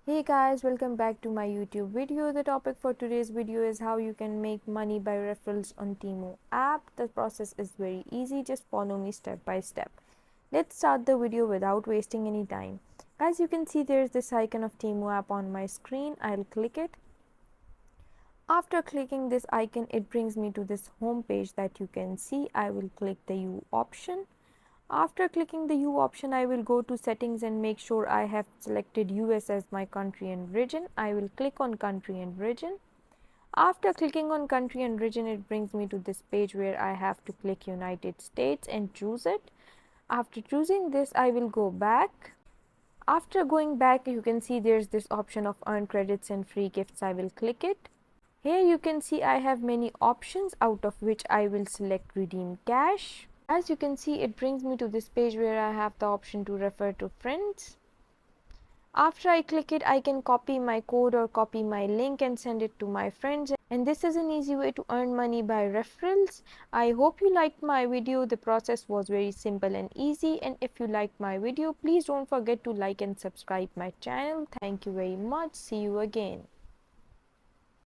Hey guys, welcome back to my YouTube video. The topic for today's video is how you can make money by referrals on Temu app. The process is very easy, just follow me step by step. Let's start the video without wasting any time. As you can see, there's this icon of Temu app on my screen. I'll click it. After clicking this icon, it brings me to this home page that you can see. I will click the U option. After clicking the U option, I will go to settings and make sure I have selected US as my country and region. I will click on country and region. After clicking on country and region, it brings me to this page where I have to click United States and choose it. After choosing this, I will go back. After going back, you can see there's this option of earn credits and free gifts. I will click it. Here you can see I have many options, out of which I will select redeem cash. As you can see, it brings me to this page where I have the option to refer to friends. After I click it, I can copy my code or copy my link and send it to my friends. And this is an easy way to earn money by referrals. I hope you liked my video. The process was very simple and easy. And if you liked my video, please don't forget to like and subscribe my channel. Thank you very much. See you again.